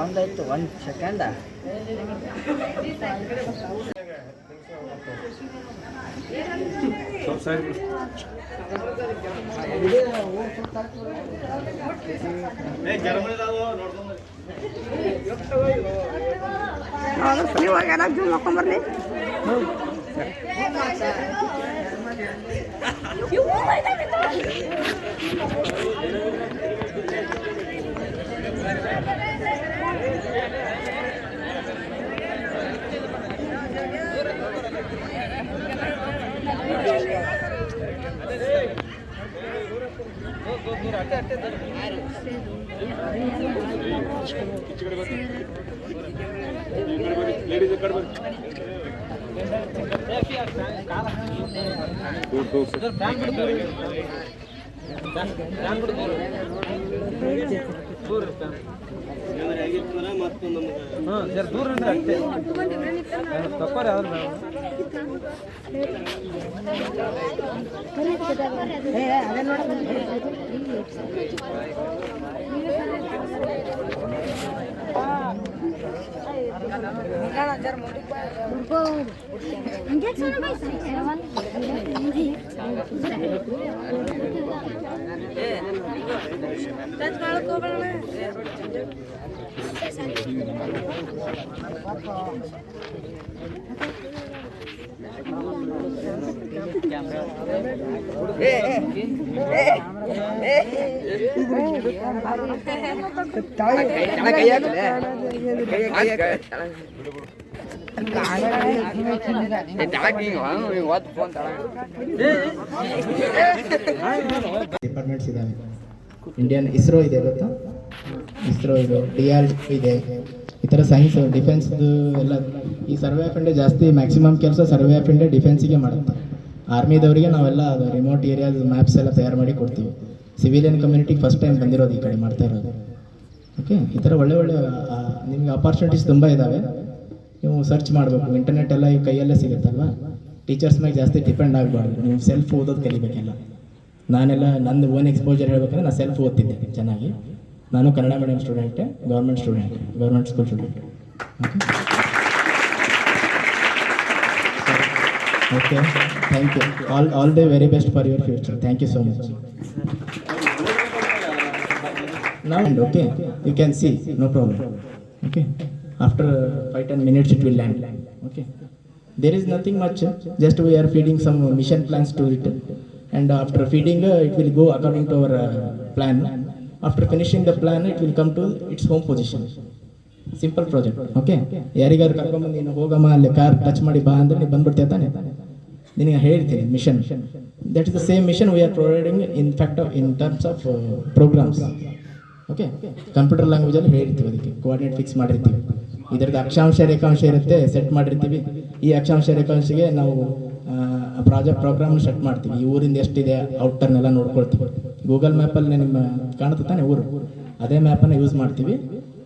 ಒಂದಾಯ್ತು 1 second. ಇವಾಗ zoom ಹಾಕೊಂಬರ್ಲಿ. ದೂರ ತಕ್ಕೋರಿ ಅವ್ರು ಡಿಪಾರ್ಟ್ಮೆಂಟ್ಸ್ ಇದಾವೆ. ಇಂಡಿಯನ್ ಇಸ್ರೋ ಇದೆ ಗೊತ್ತಾ, ಇಸ್ರೋ ಇದೆ, DRDO ಇದೆ, ಈ ಥರ ಸೈನ್ಸ್ ಡಿಫೆನ್ಸ್ದು ಎಲ್ಲ. ಈ ಸರ್ವೆ ಆಫ್ ಇಂಡಿಯಾ ಜಾಸ್ತಿ ಮ್ಯಾಕ್ಸಿಮಮ್ ಕೆಲಸ ಸರ್ವೆ ಆಫ್ ಇಂಡಿಯಾ ಡಿಫೆನ್ಸಿಗೆ ಮಾಡುತ್ತೆ. ಆರ್ಮಿದವರಿಗೆ ನಾವೆಲ್ಲ ಅದು ರಿಮೋಟ್ ಏರಿಯಾದ ಮ್ಯಾಪ್ಸ್ ಎಲ್ಲ ತಯಾರು ಮಾಡಿ ಕೊಡ್ತೀವಿ. ಸಿವಿಲಿಯನ್ ಕಮ್ಯುನಿಟಿಗೆ ಫಸ್ಟ್ ಟೈಮ್ ಬಂದಿರೋದು ಈ ಕಡೆ ಮಾಡ್ತಾ ಇರೋದು. ಓಕೆ, ಈ ಥರ ಒಳ್ಳೆ ಒಳ್ಳೆ ನಿಮಗೆ ಅಪಾರ್ಚುನಿಟೀಸ್ ತುಂಬ ಇದ್ದಾವೆ. ನೀವು ಸರ್ಚ್ ಮಾಡಬೇಕು, ಇಂಟರ್ನೆಟ್ ಎಲ್ಲ ಈ ಕೈಯಲ್ಲೇ ಸಿಗುತ್ತಲ್ವ. ಟೀಚರ್ಸ್ ಮೇಲೆ ಜಾಸ್ತಿ ಡಿಪೆಂಡ್ ಆಗಬಾರ್ದು, ನೀವು ಸೆಲ್ಫ್ ಓದೋದು ಕಲಿಬೇಕೆಲ್ಲ. ನಾನೆಲ್ಲ ನಂದು ಓನ್ ಎಕ್ಸ್ಪೋಜರ್ ಹೇಳ್ಬೇಕಂದ್ರೆ ನಾನು ಸೆಲ್ಫ್ ಓದ್ತಿದ್ದೆ ಚೆನ್ನಾಗಿ. ನಾನು ಕನ್ನಡ ಮೀಡಿಯಂ ಸ್ಟೂಡೆಂಟೆ, government school student. Okay, thank you. All the very best for your future. Thank you so much. Now and okay, you can see, no problem. Okay, after 5-10 minutes it will land. Okay, there is nothing much, just we are feeding some mission plans to it, and after feeding it will go according to our plan. After finishing the plan it will come to its home position. Simple project. Okay, ಯಾರಿಗಾರು ಕರ್ಕೊಂಬಂದು ನೀನು ಹೋಗಮ್ಮ ಅಲ್ಲಿ car touch ಮಾಡಿ ಬಾ ಅಂದರೆ ನೀವು ಬಂದ್ಬಿಡ್ತೀಯ ತಾನೆ. ನಿನಗೆ ಹೇಳ್ತೀನಿ mission. That is the same mission we are providing in fact in terms of programs. Okay, computer ಲ್ಯಾಂಗ್ವೇಜಲ್ಲಿ ಹೇಳಿರ್ತೀವಿ, ಅದಕ್ಕೆ ಕೋಆರ್ಡಿನೇಟ್ ಫಿಕ್ಸ್ ಮಾಡಿರ್ತೀವಿ. ಇದರದ್ದು ಅಕ್ಷಾಂಶ ರೇಖಾಂಶ ಇರುತ್ತೆ, ಸೆಟ್ ಮಾಡಿರ್ತೀವಿ. ಈ ಅಕ್ಷಾಂಶ ರೇಖಾಂಶಗೆ ನಾವು ಪ್ರೋಗ್ರಾಮ್ನ ಸೆಟ್ ಮಾಡ್ತೀವಿ. ಈ ಊರಿಂದ ಎಷ್ಟಿದೆ ಔಟರ್ನೆಲ್ಲ ನೋಡ್ಕೊಳ್ತೀವಿ. ಗೂಗಲ್ ಮ್ಯಾಪಲ್ಲಿ ನಿಮ್ಮ ಕಾಣುತ್ತೆ ತಾನೆ ಊರು, ಅದೇ ಮ್ಯಾಪನ್ನು ಯೂಸ್ ಮಾಡ್ತೀವಿ.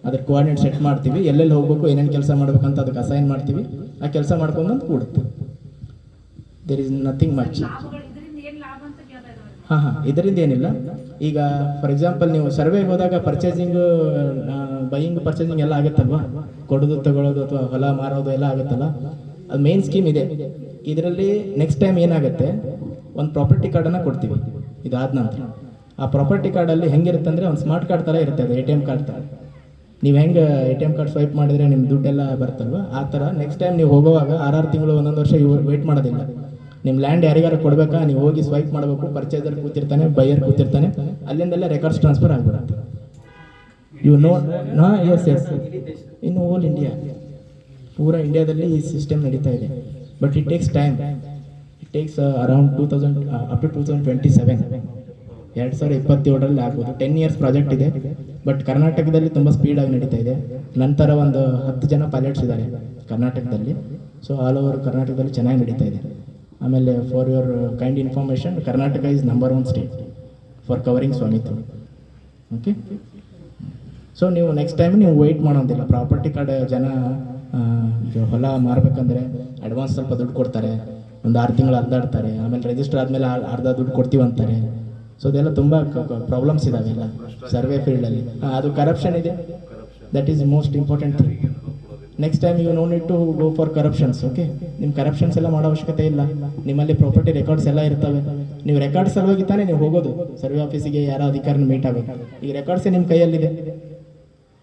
ಅದ್ರ ಕೋಆರ್ಡಿನೇಟ್ ಸೆಟ್ ಮಾಡ್ತೀವಿ, ಎಲ್ಲೆಲ್ಲಿ ಹೋಗ್ಬೇಕು, ಏನೇನು ಕೆಲಸ ಮಾಡ್ಬೇಕಂತ ಅದಕ್ಕೆ ಅಸೈನ್ ಮಾಡ್ತೀವಿ. ಆ ಕೆಲಸ ಮಾಡ್ಕೊಂಬಂದು ಕೂಡುತ್ತೆ. There is nothing much. ಹಾಂ, ಇದರಿಂದ ಏನಿಲ್ಲ. ಈಗ ಫಾರ್ ಎಕ್ಸಾಂಪಲ್ ನೀವು ಸರ್ವೆಗೆ ಹೋದಾಗ ಪರ್ಚೇಸಿಂಗು, ಬೈಯಿಂಗ್ ಪರ್ಚೇಸಿಂಗ್ ಎಲ್ಲ ಆಗುತ್ತಲ್ವ, ಕೊಡೋದು ತಗೊಳ್ಳೋದು ಅಥವಾ ಹೊಲ ಮಾರೋದು ಎಲ್ಲ ಆಗುತ್ತಲ್ಲ, ಅದು ಮೇನ್ ಸ್ಕೀಮ್ ಇದೆ. ಇದರಲ್ಲಿ ನೆಕ್ಸ್ಟ್ ಟೈಮ್ ಏನಾಗುತ್ತೆ, ಒಂದು ಪ್ರಾಪರ್ಟಿ ಕಾರ್ಡನ್ನು ಕೊಡ್ತೀವಿ. ಇದಾದ ನಂತರ ಆ ಪ್ರಾಪರ್ಟಿ ಕಾರ್ಡಲ್ಲಿ ಹೆಂಗಿರುತ್ತೆ ಅಂದರೆ ಒಂದು ಸ್ಮಾರ್ಟ್ ಕಾರ್ಡ್ ಥರ ಇರುತ್ತೆ, ಅದು ATM ಕಾರ್ಡ್ ಥರ. ನೀವು ಹೆಂಗೆ ATM ಕಾರ್ಡ್ ಸ್ವೈಪ್ ಮಾಡಿದರೆ ನಿಮ್ಮ ದುಡ್ಡೆಲ್ಲ ಬರುತ್ತಲ್ವ, ಆ ಥರ ನೆಕ್ಸ್ಟ್ ಟೈಮ್ ನೀವು ಹೋಗುವಾಗ 6 ತಿಂಗಳು 1 ವರ್ಷ ಇವ್ರು ವೆಯ್ಟ್ ಮಾಡೋದಿಲ್ಲ. ನಿಮ್ಮ ಲ್ಯಾಂಡ್ ಯಾರಿಗಾರು ಕೊಡಬೇಕಾ, ನೀವು ಹೋಗಿ ಸ್ವೈಪ್ ಮಾಡಬೇಕು. ಪರ್ಚೇಸರ್ ಕೂತಿರ್ತಾನೆ, ಬೈಯರ್ ಕೂತಿರ್ತಾನೆ, ಅಲ್ಲಿಂದೆಲ್ಲ ರೆಕಾರ್ಡ್ಸ್ ಟ್ರಾನ್ಸ್ಫರ್ ಆಗಿಬಿಡುತ್ತೆ. ಯು ನೋ ನಾ ಎಸ್ ಇನ್ ಓಲ್ ಇಂಡಿಯಾ, ಪೂರಾ ಇಂಡಿಯಾದಲ್ಲಿ ಈ ಸಿಸ್ಟಮ್ ನಡೀತಾ ಇದೆ. But it takes time. It takes around 2000 up to 2027, 2027 ಆಗ್ಬೋದು. 10 ಇಯರ್ಸ್ ಪ್ರಾಜೆಕ್ಟ್ ಇದೆ. ಬಟ್ ಕರ್ನಾಟಕದಲ್ಲಿ ತುಂಬ ಸ್ಪೀಡಾಗಿ ನಡೀತಾ ಇದೆ. ನಂತರ ಒಂದು 10 ಜನ ಪೈಲಟ್ಸ್ ಇದ್ದಾರೆ ಕರ್ನಾಟಕದಲ್ಲಿ. ಸೊ ಆಲ್ ಓವರ್ ಕರ್ನಾಟಕದಲ್ಲಿ ಚೆನ್ನಾಗಿ ನಡೀತಾ ಇದೆ. ಆಮೇಲೆ for your kind information, Karnataka is number 1 state for covering Swamitva. Okay, so ನೀವು ನೆಕ್ಸ್ಟ್ ಟೈಮ್ ನೀವು ವೆಯ್ಟ್ ಮಾಡೋದಿಲ್ಲ. ಪ್ರಾಪರ್ಟಿ ಕಾರ್ಡ್ ಜನ ಹೊಲ ಮಾರಬೇಕಂದ್ರೆ ಅಡ್ವಾನ್ಸ್ ಸ್ವಲ್ಪ ದುಡ್ಡು ಕೊಡ್ತಾರೆ, ಒಂದು 6 ತಿಂಗಳು ಅರ್ಧಾಡ್ತಾರೆ. ಆಮೇಲೆ ರಿಜಿಸ್ಟರ್ ಆದಮೇಲೆ ಅರ್ಧ ದುಡ್ಡು ಕೊಡ್ತೀವಿ ಅಂತಾರೆ. ಸೊ ಅದೆಲ್ಲ ತುಂಬ ಪ್ರಾಬ್ಲಮ್ಸ್ ಇದಾವೆ ಎಲ್ಲ ಸರ್ವೆ ಫೀಲ್ಡಲ್ಲಿ. ಅದು ಕರಪ್ಷನ್ ಇದೆ. That is most important thing. Next time you know need to go for corruptions. Okay, ನಿಮ್ಮ ಕರಪ್ಷನ್ಸ್ ಎಲ್ಲ ಮಾಡೋ ಅವಶ್ಯಕತೆ ಇಲ್ಲ. ನಿಮ್ಮಲ್ಲಿ ಪ್ರಾಪರ್ಟಿ ರೆಕಾರ್ಡ್ಸ್ ಎಲ್ಲ ಇರ್ತವೆ. ನೀವು ರೆಕಾರ್ಡ್ಸ್ ಸಲುವಾಗಿ ತಾನೇ ನೀವು ಹೋಗೋದು ಸರ್ವೆ ಆಫೀಸಿಗೆ, ಯಾರೋ ಅಧಿಕಾರಿನ ಮೀಟ್ ಆಗೋದು. ಈಗ ರೆಕಾರ್ಡ್ಸೇ ನಿಮ್ಮ ಕೈಯಲ್ಲಿದೆ.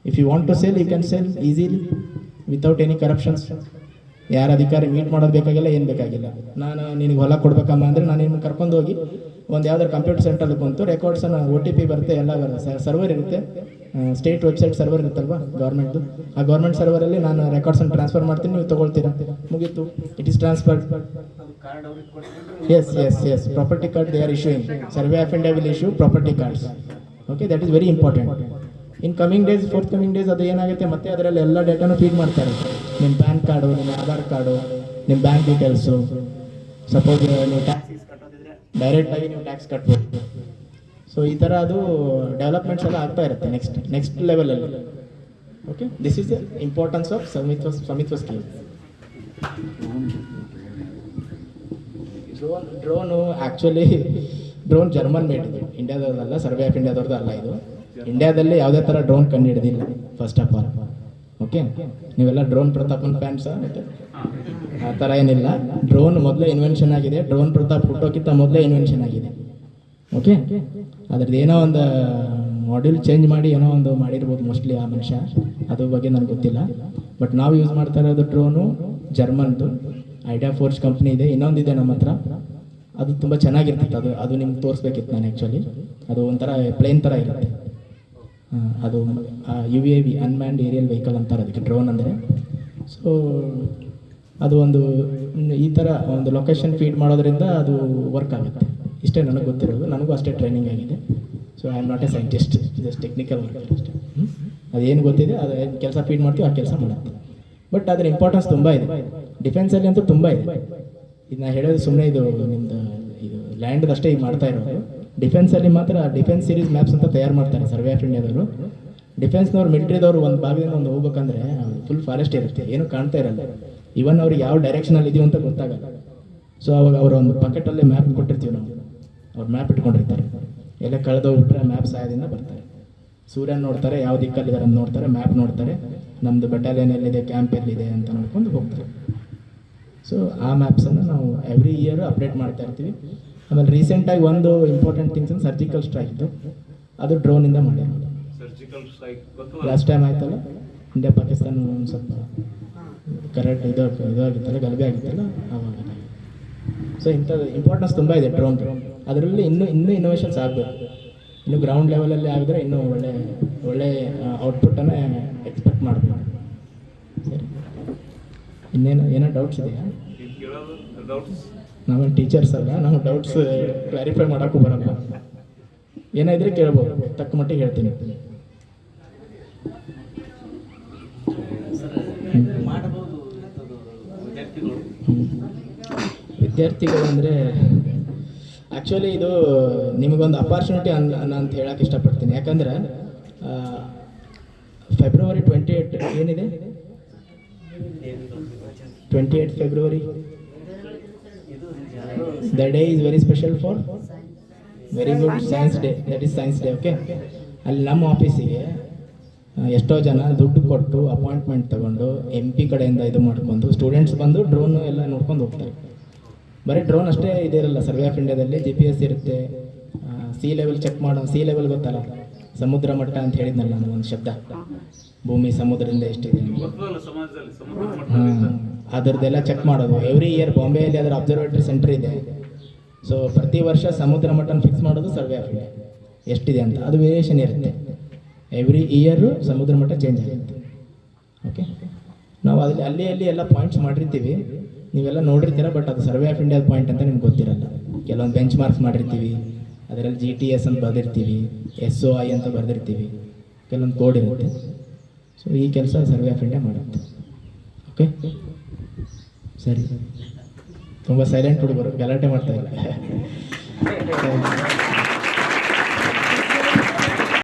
If you want to sale, you can sale easily without any corruptions. ಯಾರ ಅಧಿಕಾರಿ ಮೀಟ್ ಮಾಡೋದು ಬೇಕಾಗಿಲ್ಲ, ಏನು ಬೇಕಾಗಿಲ್ಲ. ನಾನು ನಿನಗೆ ಹೊಲ ಕೊಡ್ಬೇಕಮ್ಮ ಅಂದರೆ ನಾನು ನಿಮ್ಮನ್ನು ಕರ್ಕೊಂಡು ಹೋಗಿ ಒಂದು ಯಾವ್ದಾರು ಕಂಪ್ಯೂಟರ್ ಸೆಂಟ್ರಲ್ಲಿ ಕುಂತು ರೆಕಾರ್ಡ್ಸನ್ನು OTP ಬರುತ್ತೆ, ಎಲ್ಲ ಬರುತ್ತೆ, ಸರ್ವರ್ ಇರುತ್ತೆ, ಸ್ಟೇಟ್ ವೆಬ್ಸೈಟ್ ಸರ್ವರ್ ಇರುತ್ತಲ್ವಾ ಗೌರ್ಮೆಂಟ್ದು. ಆ ಗೌರ್ಮೆಂಟ್ ಸರ್ವರಲ್ಲಿ ನಾನು ರೆಕಾರ್ಡ್ಸನ್ನು ಟ್ರಾನ್ಸ್ಫರ್ ಮಾಡ್ತೀನಿ, ನೀವು ತೊಗೊಳ್ತೀರಾ, ಮುಗೀತು, it is transferred. Yes property card they are issuing. Survey of India will issue property cards. Okay, that is very important. In coming days, forthcoming days ಅದು ಏನಾಗುತ್ತೆ, ಮತ್ತೆ ಅದರಲ್ಲಿ ಎಲ್ಲ ಡೇಟಾನು ಫೀಡ್ ಮಾಡ್ತಾರೆ. ನಿಮ್ಮ ಪ್ಯಾನ್ ಕಾರ್ಡು, ನಿಮ್ಮ ಆಧಾರ್ ಕಾರ್ಡು, ನಿಮ್ಮ bank details. Suppose ನೀವು ಟ್ಯಾಕ್ಸ್ ಕಟ್ಟೋದಿದ್ರೆ ಡೈರೆಕ್ಟಾಗಿ ನೀವು ಟ್ಯಾಕ್ಸ್ ಕಟ್ಬೋದು. ಸೊ ಈ ಥರ ಅದು ಡೆವಲಪ್ಮೆಂಟ್ಸ್ ಎಲ್ಲ ಆಗ್ತಾ ಇರುತ್ತೆ ನೆಕ್ಸ್ಟ್ ಲೆವೆಲಲ್ಲಿ. Okay, this is the importance of Svamitva scheme. Drone actually drone German made ಇದು, ಇಂಡಿಯಾದವ್ರದ್ದಲ್ಲ, ಸರ್ವೆ ಆಫ್ ಇಂಡಿಯಾದವ್ರದ್ದು ಅಲ್ಲ ಇದು. ಇಂಡಿಯಾದಲ್ಲಿ ಯಾವುದೇ ಥರ ಡ್ರೋನ್ ಕಂಡು ಹಿಡಿದಿಲ್ಲ ಫಸ್ಟ್ ಆಫ್ ಆಲ್. ಓಕೆ, ನೀವೆಲ್ಲ ಡ್ರೋನ್ ಪ್ರತಾಪನ್ ಫ್ಯಾನ್ಸಾ? ಆ ಥರ ಏನಿಲ್ಲ. ಡ್ರೋನ್ ಮೊದಲೇ ಇನ್ವೆನ್ಷನ್ ಆಗಿದೆ. ಡ್ರೋನ್ ಪ್ರತಾಪ್ ಹುಟ್ಟೋಕ್ಕಿಂತ ಮೊದಲೇ ಇನ್ವೆನ್ಷನ್ ಆಗಿದೆ. ಓಕೆ, ಅದ್ರದ್ದು ಏನೋ ಒಂದು ಮಾಡ್ಯೂಲ್ ಚೇಂಜ್ ಮಾಡಿ ಏನೋ ಒಂದು ಮಾಡಿರ್ಬೋದು ಮೋಸ್ಟ್ಲಿ ಆ ಮನುಷ್ಯ, ಅದ್ರ ಬಗ್ಗೆ ನನಗೆ ಗೊತ್ತಿಲ್ಲ. ಬಟ್ ನಾವು ಯೂಸ್ ಮಾಡ್ತಾ ಇರೋದು ಡ್ರೋನು ಜರ್ಮನ್ದು, ಐಡಿಯಾ ಫೋರ್ಸ್ ಕಂಪ್ನಿ ಇದೆ. ಇನ್ನೊಂದಿದೆ ನಮ್ಮ ಹತ್ರ, ಅದು ತುಂಬ ಚೆನ್ನಾಗಿರ್ತೈತೆ. ಅದು ನಿಮ್ಗೆ ತೋರಿಸ್ಬೇಕಿತ್ತು ನಾನು ಆ್ಯಕ್ಚುಲಿ. ಅದು ಒಂಥರ ಪ್ಲೇನ್ ಥರ ಇರುತ್ತೆ. ಅದು UAV, ಅನ್ಮ್ಯಾನ್ಡ್ ಏರಿಯಲ್ ವೆಹಿಕಲ್ ಅಂತಾರೆ ಅದಕ್ಕೆ, ಡ್ರೋನ್ ಅಂದರೆ. ಸೊ ಅದು ಒಂದು ಈ ಥರ ಒಂದು ಲೊಕೇಶನ್ ಫೀಡ್ ಮಾಡೋದ್ರಿಂದ ಅದು ವರ್ಕ್ ಆಗುತ್ತೆ. ಇಷ್ಟೇ ನನಗೆ ಗೊತ್ತಿರೋದು. ನನಗೂ ಅಷ್ಟೇ ಟ್ರೈನಿಂಗ್ ಆಗಿದೆ. So I am not A scientist, just technical worker ಅಷ್ಟೇ. ಅದೇನು ಗೊತ್ತಿದೆ ಅದು ಕೆಲಸ ಫೀಡ್ ಮಾಡ್ತೀವಿ, ಆ ಕೆಲಸ ಮಾಡುತ್ತೆ. ಬಟ್ ಅದರ ಇಂಪಾರ್ಟೆನ್ಸ್ ತುಂಬ ಇದೆ. ಡಿಫೆನ್ಸಲ್ಲಿ ಅಂತೂ ತುಂಬ ಇದೆ. ಇದನ್ನ ಹೇಳೋದು ಸುಮ್ಮನೆ ಇದು ನಿಮ್ಮದು ಇದು ಲ್ಯಾಂಡ್ದು ಅಷ್ಟೇ ಈಗ ಮಾಡ್ತಾ ಇರೋದು. ಡಿಫೆನ್ಸಲ್ಲಿ ಮಾತ್ರ ಡಿಫೆನ್ಸ್ ಸೀರೀಸ್ ಮ್ಯಾಪ್ಸ್ ಅಂತ ತಯಾರು ಮಾಡ್ತಾರೆ ಸರ್ವೆ ಆಫ್ ಇಂಡಿಯಾದವರು. ಡಿಫೆನ್ಸ್ನವ್ರು, ಮಿಲಿಟ್ರಿದವರು ಒಂದು ಭಾಗದಿಂದ ಒಂದು ಹೋಗ್ಬೇಕಂದ್ರೆ ಫುಲ್ ಫಾರೆಸ್ಟ್ ಇರುತ್ತೆ, ಏನು ಕಾಣ್ತಾ ಇರಲ್ಲ. ಇವನ್ ಅವ್ರಿಗೆ ಯಾವ ಡೈರೆಕ್ಷನಲ್ಲಿ ಇದೆಯೋ ಅಂತ ಗೊತ್ತಾಗಲ್ಲ. ಸೊ ಅವಾಗ ಅವರ ಒಂದು ಪಾಕೆಟಲ್ಲೇ ಮ್ಯಾಪ್ ಕೊಟ್ಟಿರ್ತೀವಿ ನಾವು. ಅವ್ರು ಮ್ಯಾಪ್ ಇಟ್ಕೊಂಡಿರ್ತಾರೆ. ಎಲ್ಲ ಕಳೆದೋಗ್ಬಿಟ್ರೆ ಮ್ಯಾಪ್ ಸಹಾಯದಿಂದ ಬರ್ತಾರೆ. ಸೂರ್ಯನ ನೋಡ್ತಾರೆ, ಯಾವ ದಿಕ್ಕಲ್ಲಿದ್ದಾರೆ ಅಂತ ನೋಡ್ತಾರೆ, ಮ್ಯಾಪ್ ನೋಡ್ತಾರೆ, ನಮ್ಮದು ಬೆಟಾಲಿಯನ್ ಎಲ್ಲಿದೆ, ಕ್ಯಾಂಪ್ ಎಲ್ಲಿದೆ ಅಂತ ನೋಡ್ಕೊಂಡು ಹೋಗ್ತಾರೆ. ಸೊ ಆ ಮ್ಯಾಪ್ಸನ್ನು ನಾವು ಎವ್ರಿ ಇಯರ್ ಅಪ್ಡೇಟ್ ಮಾಡ್ತಾ ಇರ್ತೀವಿ. ಆಮೇಲೆ ರೀಸೆಂಟಾಗಿ ಒಂದು ಇಂಪಾರ್ಟೆಂಟ್ ಥಿಂಗ್ಸ್ ಸರ್ಜಿಕಲ್ ಸ್ಟ್ರೈಕ್ ಇತ್ತು, ಅದು ಡ್ರೋನಿಂದ ಮಾಡಿರೋದು. ಲಾಸ್ಟ್ ಟೈಮ್ ಆಯ್ತಲ್ಲ, ಇಂಡಿಯಾ ಪಾಕಿಸ್ತಾನ ಒಂದು ಸ್ವಲ್ಪ ಕರೆಕ್ಟ್ ಇದಾಗಿತ್ತಲ್ಲ, ಗಲಭೆ ಆಗಿತ್ತಲ್ಲ, ಆವಾಗ. ಸೊ ಇಂಥದ್ದು ಇಂಪಾರ್ಟೆನ್ಸ್ ತುಂಬ ಇದೆ ಡ್ರೋನ್. ಅದರಲ್ಲಿ ಇನ್ನೂ ಇನ್ನೋವೇಷನ್ಸ್ ಆಗಬೇಕು. ಇನ್ನು ಗ್ರೌಂಡ್ ಲೆವೆಲಲ್ಲಿ ಆಗಿದ್ರೆ ಇನ್ನೂ ಒಳ್ಳೆ ಔಟ್ಪುಟ್ಟನ್ನು ಎಕ್ಸ್ಪೆಕ್ಟ್ ಮಾಡಬೇಕು. ಸರಿ, ಏನೋ ಡೌಟ್ಸ್ ಇದೆಯಾ? ನಾವೇನು ಟೀಚರ್ಸ್ ಅಲ್ಲ, ನಾವು ಡೌಟ್ಸ್ ಕ್ಲಾರಿಫೈ ಮಾಡೋಕ್ಕೂ ಬರಲ್ಲ. ಏನೋ ಇದ್ರೆ ಕೇಳ್ಬೋದು, ತಕ್ಕ ಮಟ್ಟಿಗೆ ಹೇಳ್ತೀನಿ. ವಿದ್ಯಾರ್ಥಿಗಳು ಅಂದರೆ ಆ್ಯಕ್ಚುಲಿ ಇದು ನಿಮಗೊಂದು ಅಪಾರ್ಚುನಿಟಿ ಅಂತ ಹೇಳಕ್ಕೆ ಇಷ್ಟಪಡ್ತೀನಿ. ಯಾಕಂದರೆ ಫೆಬ್ರವರಿ 28 ಏನಿದೆ, 28 February, the day is very special for very good science day. That is science day. Okay, ಅಲ್ಲಿ ನಮ್ಮ ಆಫೀಸಿಗೆ ಎಷ್ಟೋ ಜನ ದುಡ್ಡು ಕೊಟ್ಟು ಅಪಾಯಿಂಟ್ಮೆಂಟ್ ತೊಗೊಂಡು MP ಕಡೆಯಿಂದ ಇದು ಮಾಡ್ಕೊಂಡು ಸ್ಟೂಡೆಂಟ್ಸ್ ಬಂದು ಡ್ರೋನ್ ಎಲ್ಲ ನೋಡ್ಕೊಂಡು ಹೋಗ್ತಾರೆ. ಬರೀ ಡ್ರೋನ್ ಅಷ್ಟೇ ಇದಿರಲ್ಲ ಸರ್ವೆ ಆಫ್ ಇಂಡಿಯಾದಲ್ಲಿ. GPS ಇರುತ್ತೆ, ಸಿ ಲೆವೆಲ್ ಚೆಕ್ ಮಾಡೋ. ಸಿ ಲೆವೆಲ್ ಗೊತ್ತಲ್ಲ, ಸಮುದ್ರ ಮಟ್ಟ ಅಂತ ಹೇಳಿದ್ನಲ್ಲ ನಾನು ಒಂದು ಶಬ್ದ, ಭೂಮಿ ಸಮುದ್ರದಿಂದ ಎಷ್ಟಿದೆ, ಅದರದ್ದೆಲ್ಲ ಚೆಕ್ ಮಾಡೋದು. ಎವ್ರಿ ಇಯರ್ ಬಾಂಬೆಯಲ್ಲಿ ಅದರ ಅಬ್ಸರ್ವೇಟರಿ ಸೆಂಟರ್ ಇದೆ. ಸೊ ಪ್ರತಿ ವರ್ಷ ಸಮುದ್ರ ಮಟ್ಟನ ಫಿಕ್ಸ್ ಮಾಡೋದು ಸರ್ವೆ ಆಫ್ ಇಂಡಿಯಾ ಎಷ್ಟಿದೆ ಅಂತ. ಅದು ವೇರಿಯೇಷನ್ ಇರುತ್ತೆ. ಎವ್ರಿ ಇಯರು ಸಮುದ್ರ ಮಟ್ಟ ಚೇಂಜ್ ಆಗುತ್ತೆ. ಓಕೆ, ನಾವು ಅಲ್ಲಿ ಎಲ್ಲ ಪಾಯಿಂಟ್ಸ್ ಮಾಡಿರ್ತೀವಿ, ನೀವೆಲ್ಲ ನೋಡಿರ್ತೀರ. ಬಟ್ ಅದು ಸರ್ವೆ ಆಫ್ ಇಂಡಿಯಾದ ಪಾಯಿಂಟ್ ಅಂತ ನಿಮ್ಗೆ ಗೊತ್ತಿರಲ್ಲ. ಕೆಲವೊಂದು ಬೆಂಚ್ ಮಾರ್ಕ್ಸ್ ಮಾಡಿರ್ತೀವಿ, ಅದರಲ್ಲಿ GTS ಅಂತ ಬರೆದಿರ್ತೀವಿ, SOI ಅಂತ ಬರೆದಿರ್ತೀವಿ, ಕೆಲವೊಂದು ಕೋಡ್ ಇರುತ್ತೆ. ಸೊ ಈ ಕೆಲಸ ಸರ್ವೆ ಆಫ್ ಇಂಡಿಯಾ ಮಾಡುತ್ತೆ. ಓಕೆ, ಸರಿ. ತುಂಬ ಸೈಲೆಂಟ್ ಹುಡುಗರು, ಗಲಾಟೆ ಮಾಡ್ತಾ ಇಲ್ಲ.